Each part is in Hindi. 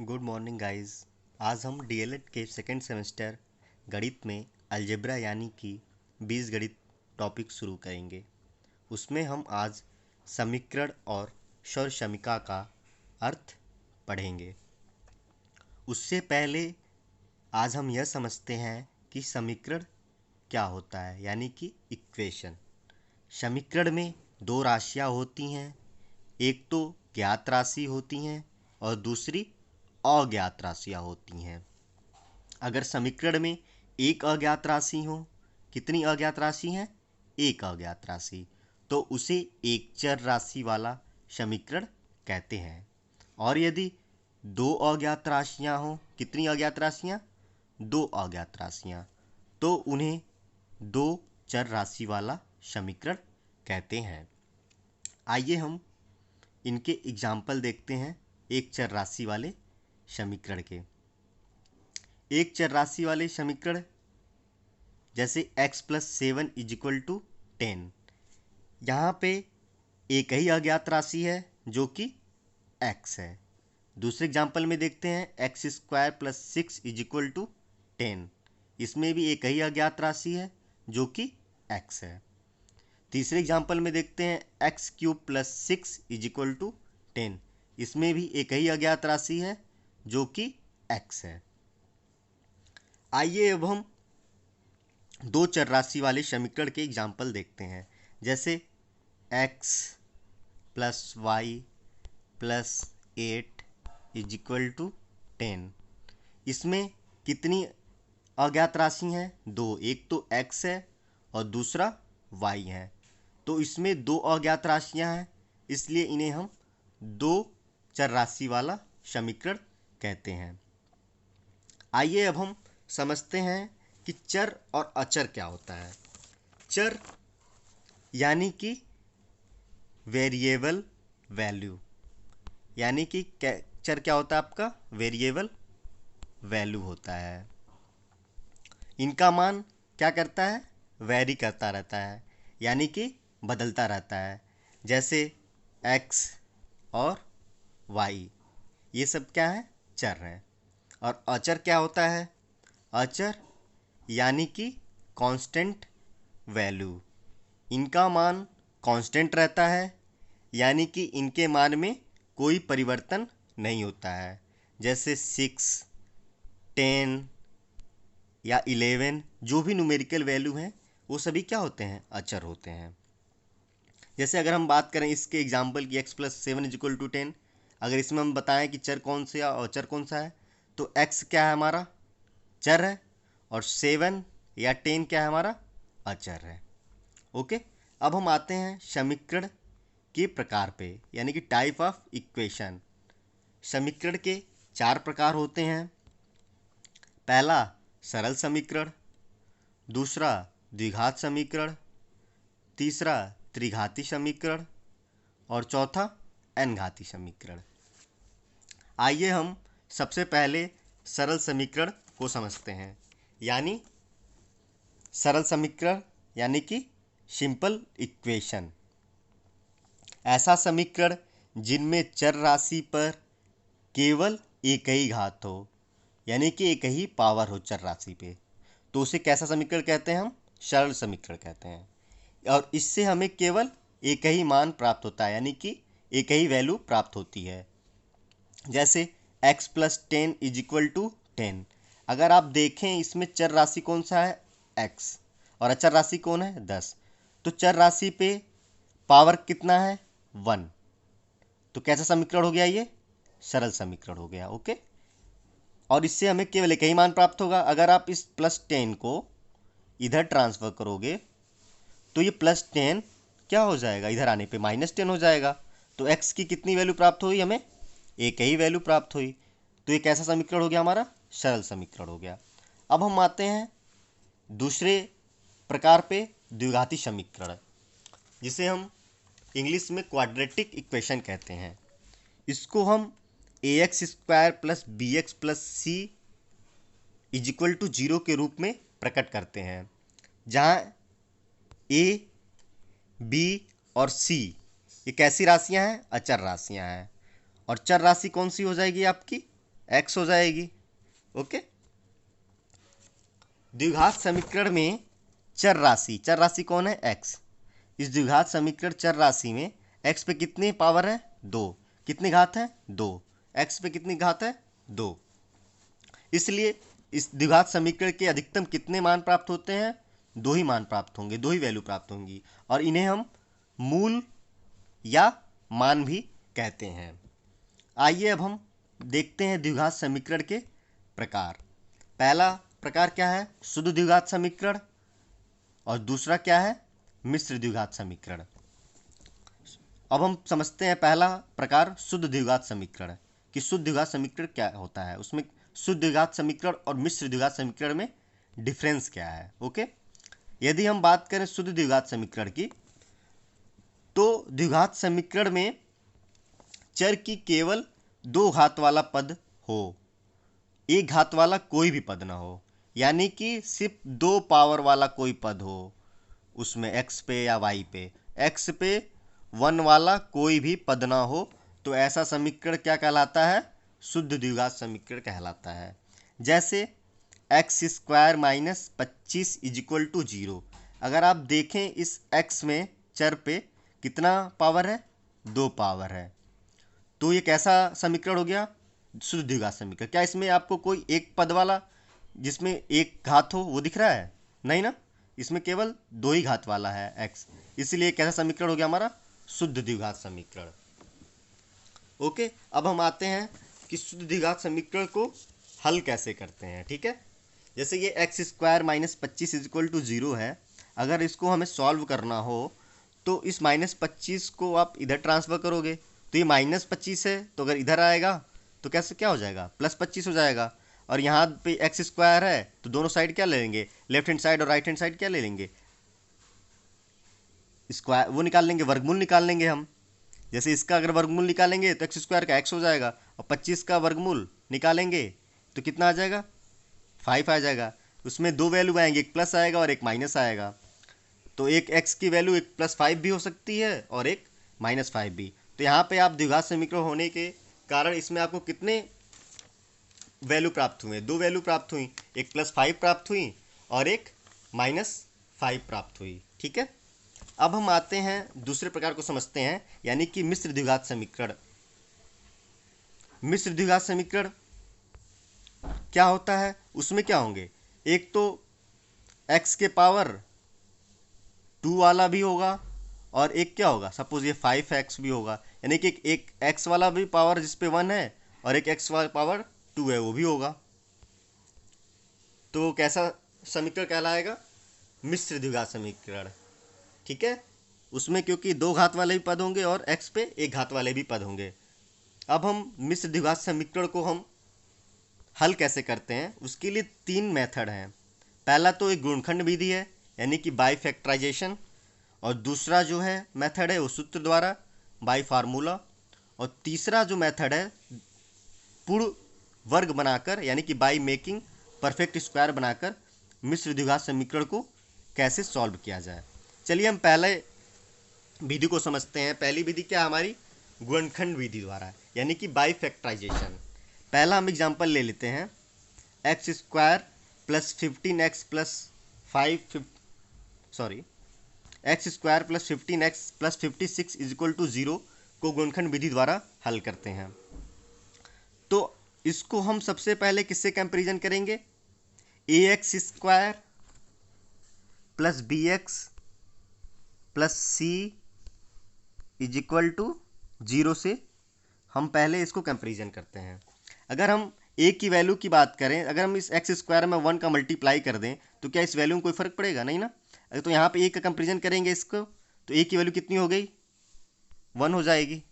Good morning guys. आज हम डीएलएड के सेकेंड सेमेस्टर गणित में अलजेब्रा यानी कि बीजगणित टॉपिक शुरू करेंगे। उसमें हम आज समीकरण और सौरसमीका का अर्थ पढ़ेंगे। उससे पहले आज हम यह समझते हैं कि समीकरण क्या होता है, यानी कि इक्वेशन। समीकरण में दो राशियाँ होती हैं, एक तो ज्ञात राशि होती हैं और दूसरी अज्ञात राशियाँ होती हैं। अगर समीकरण में एक अज्ञात राशि हो, कितनी अज्ञात राशि हैं? एक अज्ञात राशि, तो उसे एक चर राशि वाला समीकरण कहते हैं। और यदि दो अज्ञात राशियाँ हो, कितनी अज्ञात राशियाँ? दो अज्ञात राशियाँ, तो उन्हें दो चर राशि वाला समीकरण कहते हैं। आइए हम इनके एग्जाम्पल देखते हैं एक चर राशि वाले समीकरण के। एक चर राशि वाले समीकरण जैसे x प्लस 7 इजिक्वल टू 10। यहाँ पे एक ही अज्ञात राशि है जो कि x है। दूसरे एग्जाम्पल में देखते हैं x square plus 6 is equal to 10। इसमें भी एक ही अज्ञात राशि है जो कि x है। तीसरे एग्जाम्पल में देखते हैं x cube plus 6 is equal to 10। इसमें भी एक ही अज्ञात राशि है जो कि x है। आइए अब हम दो चर राशि वाले समीकरण के एग्जाम्पल देखते हैं। जैसे x plus y plus 8 is equal to 10। इसमें कितनी अज्ञात राशि हैं? दो, एक तो x है और दूसरा y है। तो इसमें दो अज्ञात राशियां हैं, इसलिए इन्हें हम दो चर राशि वाला समीकरण कहते हैं। आइए अब हम समझते हैं कि चर और अचर क्या होता है। चर यानी कि वेरिएबल वैल्यू, यानी कि चर क्या होता है आपका? वेरिएबल वैल्यू होता है। इनका मान क्या करता है? वेरी करता रहता है, यानी कि बदलता रहता है। जैसे x और y, ये सब क्या है? चर हैं। और अचर क्या होता है? अचर यानी कि कांस्टेंट वैल्यू। इनका मान कांस्टेंट रहता है, यानी कि इनके मान में कोई परिवर्तन नहीं होता है। जैसे 6, 10 या 11, जो भी न्यूमेरिकल वैल्यू हैं वो सभी क्या होते हैं? अचर होते हैं। जैसे अगर हम बात करें इसके एग्जाम्पल की x plus 7 is equal to 10, अगर इसमें हम बताएं कि चर कौन सा और अचर कौन सा है, तो x क्या है? हमारा चर है, और 7 या 10 क्या है? हमारा अचर है। ओके, अब हम आते हैं समीकरण के प्रकार पे, यानी कि टाइप ऑफ इक्वेशन। समीकरण के चार प्रकार होते हैं। पहला सरल समीकरण, दूसरा द्विघात समीकरण, तीसरा त्रिघाती समीकरण और चौथा n घाती समीकरण। आइए हम सबसे पहले सरल समीकरण को समझते हैं। यानी सरल समीकरण यानी कि सिंपल इक्वेशन, ऐसा समीकरण जिनमें चर राशि पर केवल एक ही घात हो, यानी कि एक ही पावर हो चर राशि पे, तो उसे कैसा समीकरण कहते हैं? हम सरल समीकरण कहते हैं। और इससे हमें केवल एक ही मान प्राप्त होता है, यानी कि एक ही वैल्यू प्राप्त होती है। जैसे x plus 10 is equal to 10। अगर आप देखें इसमें चर राशि कौन सा है? x, और अचर राशि कौन है? 10। तो चर राशि पे पावर कितना है? 1। तो कैसा समीकरण हो गया? ये सरल समीकरण हो गया। ओके, और इससे हमें केवल एक ही मान प्राप्त होगा। अगर आप इस प्लस 10 को इधर ट्रांसफर करोगे तो ये प्लस 10 क्या हो जाएगा? इधर आने पे माइनस 10 हो जाएगा। तो x की कितनी वैल्यू प्राप्त हुई? हमें एक ही वैल्यू प्राप्त हुई। तो ये कैसा समीकरण हो गया? हमारा सरल समीकरण हो गया। अब हम आते हैं दूसरे प्रकार पे, द्विघाती समीकरण, जिसे हम इंग्लिश में क्वाड्रेटिक इक्वेशन कहते हैं। इसको हम ax square plus b x plus c is equal to 0 के रूप में प्रकट करते हैं, जहाँ a, b और c ये कैसी राशियाँ हैं? अचर राशियाँ हैं। और चर राशि कौन सी हो जाएगी आपकी? एक्स हो जाएगी। ओके, द्विघात समीकरण में चर राशि कौन है? एक्स। इस द्विघात समीकरण चर राशि में एक्स पे कितनी पावर है? 2। कितनी घात है? 2। एक्स पे कितनी घात है? 2। इसलिए इस द्विघात समीकरण के अधिकतम कितने मान प्राप्त होते हैं? 2 ही मान प्राप्त होंगे, 2 ही वैल्यू प्राप्त होंगी, और इन्हें हम मूल या मान भी कहते हैं। आइए अब हम देखते हैं द्विघात समीकरण के प्रकार। पहला प्रकार क्या है? शुद्ध द्विघात समीकरण। और दूसरा क्या है? मिश्र द्विघात समीकरण। अब हम समझते हैं पहला प्रकार शुद्ध द्विघात समीकरण, कि शुद्ध द्विघात समीकरण क्या होता है, उसमें शुद्ध द्विघात समीकरण और मिश्र द्विघात समीकरण में डिफरेंस क्या है। ओके, यदि हम बात करें शुद्ध द्विघात समीकरण की, तो द्विघात समीकरण में चर की केवल 2 घात वाला पद हो, 1 घात वाला कोई भी पद ना हो, यानी कि सिर्फ 2 पावर वाला कोई पद हो उसमें, एक्स पे या वाई पे। एक्स पे 1 वाला कोई भी पद ना हो, तो ऐसा समीकरण क्या कहलाता है? शुद्ध द्विघात समीकरण कहलाता है। जैसे x square minus 25 is equal to 0। अगर आप देखें इस एक्स में चर पे कितना पावर है? 2 पावर है, तो ये कैसा समीकरण हो गया? शुद्ध द्विघात समीकरण। क्या इसमें आपको कोई एक पद वाला जिसमें एक घात हो वो दिख रहा है? नहीं ना, इसमें केवल 2 ही घात वाला है एक्स, इसलिए कैसा समीकरण हो गया हमारा? शुद्ध द्विघात समीकरण। ओके, अब हम आते हैं कि शुद्ध द्विघात समीकरण को हल कैसे करते हैं। ठीक है, जैसे ये x square minus 25 is equal to 0 है, अगर इसको हमें सॉल्व करना हो तो इस माइनस 25 को आप इधर ट्रांसफर करोगे, तो ये माइनस 25 है, तो अगर इधर आएगा तो कैसे क्या हो जाएगा? प्लस 25 हो जाएगा। और यहाँ पे एक्स स्क्वायर है, तो दोनों साइड क्या ले लेंगे? लेफ्ट हैंड साइड और राइट हैंड साइड क्या ले लेंगे? स्क्वायर वो निकाल लेंगे, वर्गमूल निकाल लेंगे हम। जैसे इसका अगर वर्गमूल निकालेंगे तो एक्स स्क्वायर का एक्स हो जाएगा, और 25 का वर्गमूल निकालेंगे तो कितना आ जाएगा? 5 आ जाएगा। उसमें 2 वैल्यू आएंगे, एक प्लस आएगा और एक माइनस आएगा। तो एक एक्स की वैल्यू एक +5 भी हो सकती है और एक -5 भी। तो यहाँ पे आप द्विघात समीकरण होने के कारण इसमें आपको कितने वैल्यू प्राप्त हुए? 2 वैल्यू प्राप्त हुई, एक +5 प्राप्त हुई और एक -5 प्राप्त हुई। ठीक है, अब हम आते हैं दूसरे प्रकार को समझते हैं, यानी कि मिश्र द्विघात समीकरण। मिश्र द्विघात समीकरण क्या होता है? उसमें क्या होंगे? एक तो x के पावर 2 वाला भी होगा, और एक क्या होगा? सपोज ये 5x भी होगा, यानी कि एक x वाला भी पावर जिसपे 1 है और एक x वाला पावर 2 है वो भी होगा। तो कैसा समीकरण कहलाएगा? मिश्र द्विघात समीकरण। ठीक है, उसमें क्योंकि 2 घात वाले भी पद होंगे और x पे 1 घात वाले भी पद होंगे। अब हम मिश्र द्विघात समीकरण को हम हल कैसे करते हैं, उसके लिए 3 मेथड हैं। पहला तो एक गुणनखंड विधि है, यानी कि बाई फैक्टराइजेशन, और दूसरा जो है मेथड है वो सूत्र द्वारा, बाई फार्मूला, और तीसरा जो मेथड है पूर्ण वर्ग बनाकर, यानी कि बाई मेकिंग परफेक्ट स्क्वायर बनाकर मिश्र द्विघात समीकरण को कैसे सॉल्व किया जाए। चलिए हम पहले विधि को समझते हैं। पहली विधि क्या हमारी? गुणनखंड विधि द्वारा, यानी कि बाई फैक्टराइजेशन। पहला हम एग्जांपल ले लेते हैं, x square plus 15x plus 5 sorry x square plus 15x plus 56 is equal to 0 को गुणनखंड विधि द्वारा हल करते हैं। तो इसको हम सबसे पहले किससे कंपेरिजन करेंगे? ax square plus bx plus c is equal to 0 से हम पहले इसको कंपेरिजन करते हैं। अगर हम a की वैल्यू की बात करें, अगर हम इस एक्स स्क्वायर में 1 का मल्टीप्लाई कर दें तो क्या इस वैल्यू में कोई फर्क पड़ेगा? नहीं ना। अगर तो यहाँ पे a का कंपेरिजन करेंगे इसको, तो a की वैल्यू कितनी हो गई? 1 हो जाएगी।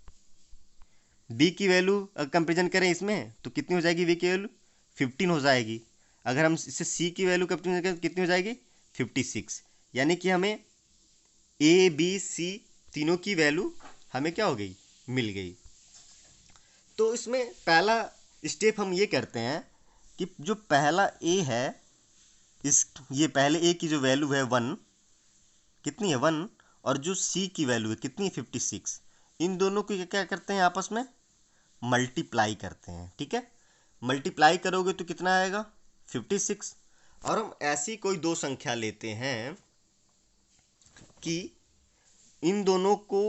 b की वैल्यू अगर कंपेरिजन करें इसमें तो कितनी हो जाएगी? b की वैल्यू 15 हो जाएगी। अगर हम इससे c की वैल्यू कंपेरिजन करें तो कितनी हो जाएगी? 56। यानी कि हमें a b c तीनों की वैल्यू हमें क्या हो गई? मिल गई। तो इसमें पहला स्टेप हम ये करते हैं कि जो पहला a है, ये पहले a की जो वैल्यू है 1, कितनी है? 1, और जो c की वैल्यू है कितनी है? 56। इन दोनों को क्या करते हैं? आपस में मल्टीप्लाई करते हैं। ठीक है, मल्टीप्लाई करोगे तो कितना आएगा 56। और हम ऐसी कोई दो संख्या लेते हैं कि इन दोनों को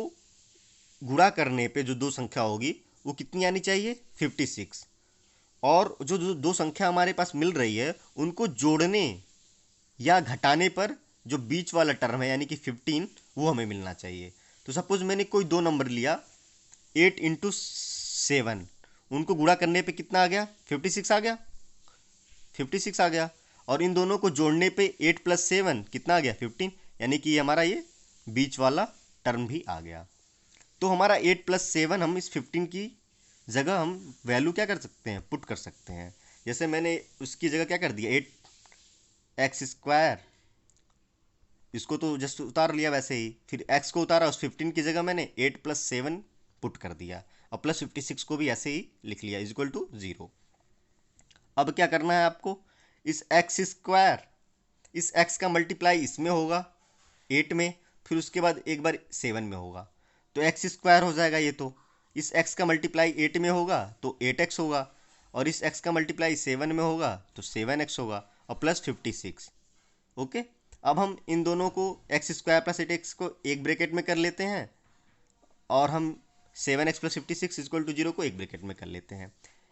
गुणा करने पे जो दो संख्या होगी वो कितनी आनी चाहिए 56, और जो जो दो संख्या हमारे पास मिल रही है उनको जोड़ने या घटाने पर जो बीच वाला टर्म है यानी कि 15 वो हमें मिलना चाहिए। तो सपोज मैंने कोई दो नंबर लिया 8 इंटू 7, उनको गुणा करने पे कितना आ गया 56 आ गया, 56 आ गया। और इन दोनों को जोड़ने पे 8 प्लस 7 कितना आ गया 15, यानी कि हमारा ये बीच वाला टर्म भी आ गया। तो हमारा 8 प्लस 7 हम इस 15 की जगह हम वैल्यू क्या कर सकते हैं पुट कर सकते हैं। जैसे मैंने उसकी जगह क्या कर दिया 8x², इसको तो जस्ट उतार लिया वैसे ही, फिर x को उतारा उस 15 की जगह मैंने 8 प्लस 7 पुट कर दिया और प्लस 56 को भी ऐसे ही लिख लिया इज इक्वल टू 0। अब क्या करना है आपको, इस x², इस x का मल्टीप्लाई इसमें होगा 8 में, फिर उसके बाद एक बार 7 में होगा तो x² हो जाएगा ये। तो इस x का मल्टीप्लाई 8 में होगा तो 8x होगा, और इस x का मल्टीप्लाई 7 में होगा तो 7x होगा और प्लस 56। ओके, अब हम इन दोनों को x² प्लस 8x को एक ब्रैकेट में कर लेते हैं और हम 7x प्लस 56 इक्वल टू 0 को एक ब्रैकेट में कर लेते हैं।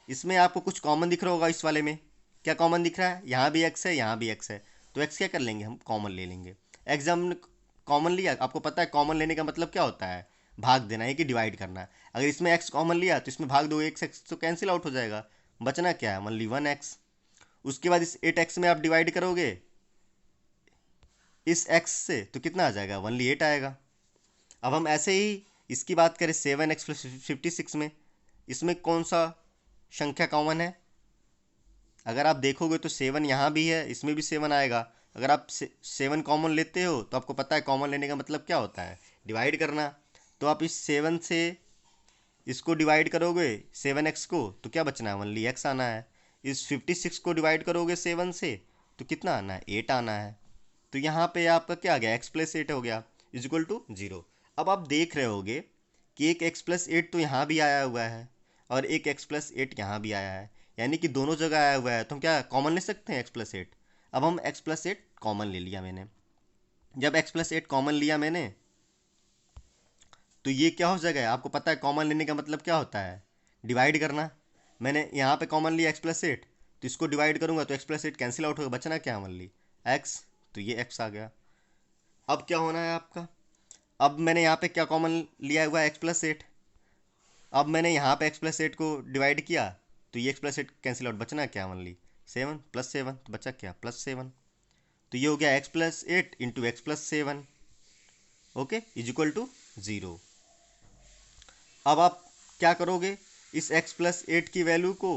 इसमें आपको कुछ कॉमन दिख रहा होगा, इस वाले में क्या कॉमन दिख रहा है, यहाँ भी x है यहाँ भी x है, तो x क्या कर लेंगे हम कॉमन ले लेंगे। एग्जाम कॉमन लिया, आपको पता है कॉमन लेने का मतलब क्या होता है, भाग देना है कि डिवाइड करना है। अगर इसमें x कॉमन लिया तो इसमें भाग दो, x तो कैंसिल आउट हो जाएगा, बचना क्या है ओनली 1x। उसके बाद इस 8x में आप डिवाइड करोगे इस x से तो कितना आ जाएगा ओनली 8 आएगा। अब हम ऐसे ही इसकी बात करें 7x प्लस 56 में, इसमें कौन सा संख्या कॉमन है, अगर आप देखोगे तो 7 यहाँ भी है, इसमें भी 7 आएगा। अगर आप 7 कॉमन लेते हो तो आपको पता है कॉमन लेने का मतलब क्या होता है, डिवाइड करना। तो आप इस 7 से इसको डिवाइड करोगे 7x को तो क्या बचना है ओनली x आना है। इस 56 को डिवाइड करोगे 7 से तो कितना आना है 8 आना है। तो यहाँ पे आपका क्या आ गया x प्लस 8 हो गया इज इक्वल टू 0। अब आप देख रहे होगे कि एक x प्लस 8 तो यहाँ भी आया हुआ है और एक x प्लस 8 यहाँ भी आया है, यानी कि दोनों जगह आया हुआ है, तो हम क्या कॉमन ले सकते हैं x प्लस 8। अब हम x प्लस 8 कॉमन ले लिया मैंने, जब x प्लस 8 कॉमन लिया मैंने तो ये क्या हो जाएगा, आपको पता है कॉमन लेने का मतलब क्या होता है डिवाइड करना। मैंने यहाँ पे कॉमन लिया x प्लस 8 तो इसको डिवाइड करूंगा तो x प्लस 8 कैंसिल आउट होगा, बचना क्या ओनली x, तो ये x आ गया। अब क्या होना है आपका, अब मैंने यहाँ पे क्या कॉमन लिया हुआ है x प्लस 8, अब मैंने यहाँ पे x प्लस 8 को डिवाइड किया तो ये x प्लस 8 कैंसिल आउट, बचना क्या ओनली 7 प्लस 7, तो बचा क्या प्लस 7। तो ये हो गया x plus 8 into x plus 7 okay is equal to 0। अब आप क्या करोगे, इस x प्लस 8 की वैल्यू को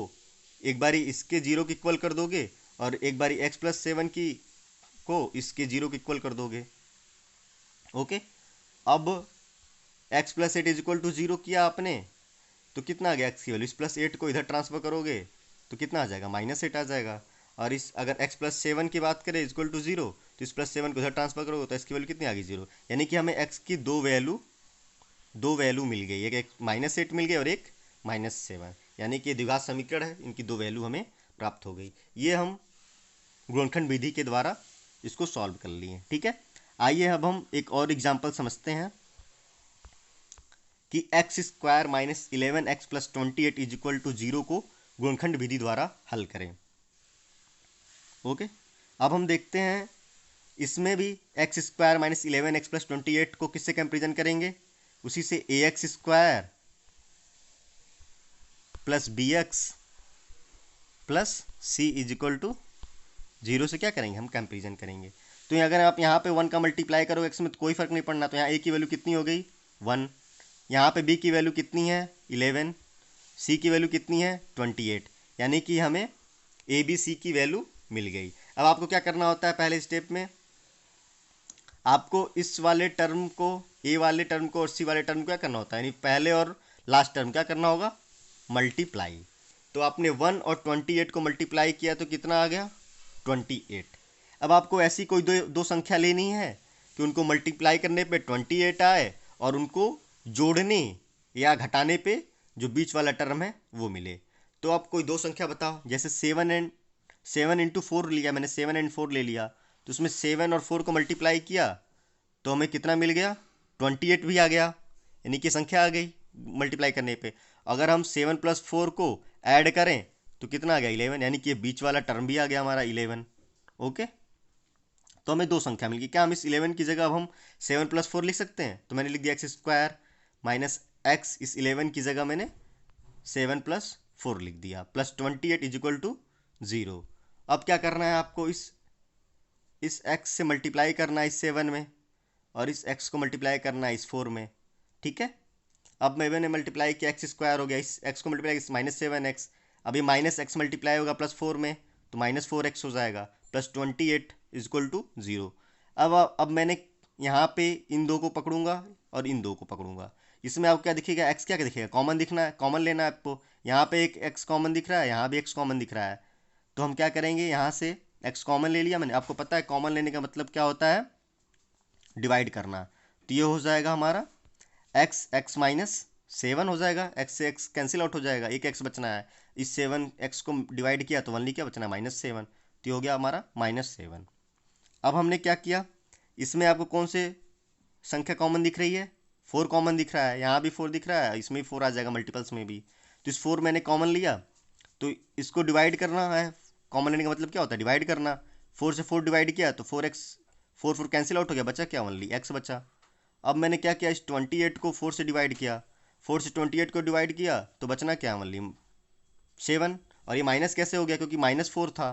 एक बारी इसके 0 के इक्वल कर दोगे और एक बारी x प्लस 7 की को इसके 0 के इक्वल कर दोगे। ओके, अब x plus 8 is equal to 0 किया आपने तो कितना आ गया x की वैल्यू, इस प्लस 8 को इधर ट्रांसफर करोगे तो कितना आ जाएगा -8 आ जाएगा। और इस अगर x प्लस 7 की बात करें इज इक्वल टू 0 तो इस प्लस 7 को इधर ट्रांसफर करोगे तो इसकी वैल्यू कितनी आ गई 0, यानी कि हमें x की दो वैल्यू मिल गई, एक -8 मिल गई और एक -7, यानी कि द्विघात समीकरण है, इनकी दो वैल्यू हमें प्राप्त हो गई। ये हम गुणनखंड विधि के द्वारा इसको सॉल्व कर लिए। ठीक है, आइए अब हम एक और एग्जाम्पल समझते हैं कि x² minus 11x plus 28 is equal to 0 को गुणनखंड विधि द्वारा हल करें। ओके, अब हम देखते हैं इसमें भी x² माइनस 11x प्लस 28 को किससे कंपेरिजन करेंगे, उसी से ax² plus bx plus c is equal to 0 से क्या करेंगे हम कंपेरिजन करेंगे। तो अगर आप यहाँ पे 1 का मल्टीप्लाई करो x में तो कोई फर्क नहीं पड़ना, तो यहाँ a की वैल्यू कितनी हो गई 1, यहाँ पे b की वैल्यू कितनी है 11, c की वैल्यू कितनी है 28, यानी कि हमें a b c की वैल्यू मिल गई। अब आपको क्या करना होता है, पहले स्टेप में आपको इस वाले टर्म को a वाले टर्म को और c वाले टर्म को क्या करना होता है, यानी पहले और लास्ट टर्म क्या करना होगा मल्टीप्लाई। तो आपने 1 और 28 को मल्टीप्लाई किया तो कितना आ गया 28। अब आपको ऐसी कोई दो संख्या लेनी है कि उनको मल्टीप्लाई करने पे 28 आए और उनको जोड़ने या घटाने पे जो बीच वाला टर्म है वो मिले। तो आप कोई दो संख्या बताओ, जैसे 7 इंटू 4 लिया मैंने, 7 एंड 4 ले लिया, तो उसमें 7 और 4 को मल्टीप्लाई किया तो हमें कितना मिल गया, 28 भी आ गया, यानी कि संख्या आ गई मल्टीप्लाई करने पे। अगर हम 7 प्लस 4 को ऐड करें तो कितना आ गया, 11, यानी कि बीच वाला टर्म भी आ गया हमारा 11। ओके, तो हमें दो संख्या मिल गई। क्या हम इस 11 की जगह अब हम 7 प्लस 4 लिख सकते हैं? तो मैंने लिख दिया एक्स स्क्वायर माइनस एक्स, इस 11 की जगह मैंने 7 प्लस 4 लिख दिया, प्लस 28 इज इक्वल टू 0। अब क्या करना है आपको, इस x से मल्टीप्लाई करना है इस 7 में, और इस x को मल्टीप्लाई करना है इस 4 में। ठीक है, अब मैंने मल्टीप्लाई किया, एक्स स्क्वायर हो गया, इस x को मल्टीप्लाई किया -7x, अब ये -x मल्टीप्लाई होगा प्लस 4 में तो -4x हो जाएगा, प्लस 28 इज इक्वल टू 0। अब मैंने यहाँ पे इन दो को पकड़ूंगा और इन दो को पकड़ूंगा, इसमें आपको क्या दिखेगा, x क्या क्या दिखेगा, कॉमन दिखना है, कॉमन लेना है आपको। यहाँ पे एक x कॉमन दिख रहा है, यहाँ भी x कॉमन दिख रहा है, तो हम क्या करेंगे, यहाँ से x कॉमन ले लिया मैंने। आपको पता है कॉमन लेने का मतलब क्या होता है, डिवाइड करना। तो ये हो जाएगा हमारा x माइनस 7 हो जाएगा, x से x कैंसिल आउट हो जाएगा, एक x बचना है, इस 7x को डिवाइड किया तो ओनली क्या बचना है, -7, तो ये हो गया हमारा -7। अब हमने क्या किया, इसमें आपको कौन से संख्या कॉमन दिख रही है, 4 कॉमन दिख रहा है, यहाँ भी 4 दिख रहा है, इसमें भी 4 आ जाएगा मल्टीपल्स में भी। तो इस 4 मैंने कॉमन लिया, तो इसको डिवाइड करना है, कॉमन लेने का मतलब क्या होता है, डिवाइड करना। 4 से 4 डिवाइड किया तो 4x, 4 कैंसिल आउट हो गया, बचा क्या, ओनली x बचा। अब मैंने क्या किया, इस 28 को 4 से डिवाइड किया, 4 से 28 को डिवाइड किया तो बचना क्या, ओनली 7। और ये माइनस कैसे हो गया, क्योंकि -4 था,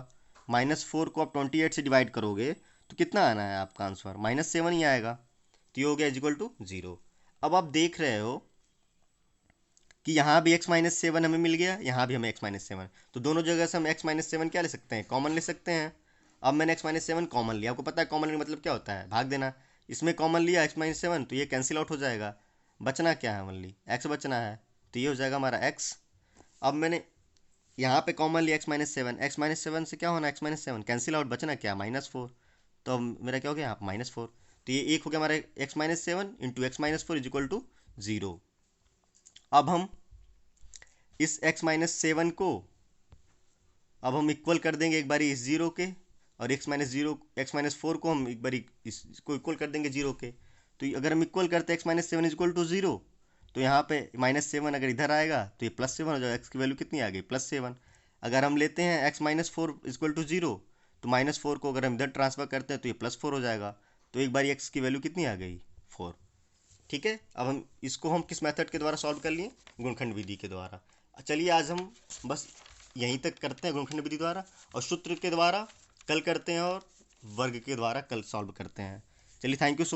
-4 को आप 28 से डिवाइड करोगे तो कितना आना है आपका आंसर, -7 ही आएगा। तो ये हो गया इक्वल टू 0। अब आप देख रहे हो कि यहाँ भी x-7 हमें मिल गया, यहाँ भी हमें x-7, तो दोनों जगह से हम x-7 क्या ले सकते हैं, कॉमन ले सकते हैं। अब मैंने x-7 कॉमन लिया, आपको पता है कॉमन लेने का मतलब क्या होता है, भाग देना। इसमें कॉमन लिया x-7 तो ये कैंसिल आउट हो जाएगा, बचना क्या है, ओनली x बचना है, तो ये हो जाएगा हमारा x। अब मैंने यहाँ पे कॉमन लिया x-7 से क्या होना, x-7 कैंसिल आउट, बचना क्या, -4, तो अब मेरा क्या हो गया यहाँ -4, तो ये एक हो गया हमारा x-7 into x-4 is equal to 0। अब हम इस x-7 को अब हम इक्वल कर देंगे एक बारी इस 0 के, और x-4 को हम एक बारी इसको इक्वल कर देंगे 0 के। तो अगर हम इक्वल करते हैं x-7 इज इक्वल टू 0, तो यहाँ पे -7 अगर इधर आएगा तो ये +7 हो जाएगा, x की वैल्यू कितनी आ गई, +7। अगर हम लेते हैं x-4 इज इक्वल टू 0, तो -4 को अगर हम इधर ट्रांसफर करते हैं तो ये +4 हो जाएगा, तो एक बारी x की वैल्यू कितनी आ गई, 4। ठीक है, अब हम इसको हम किस मेथड के द्वारा सॉल्व कर लिए, गुणनखंड विधि के द्वारा। चलिए आज हम बस यहीं तक करते हैं गुणनखंड विधि द्वारा, और सूत्र के द्वारा कल करते हैं, और वर्ग के द्वारा कल सॉल्व करते हैं। चलिए, थैंक यू सो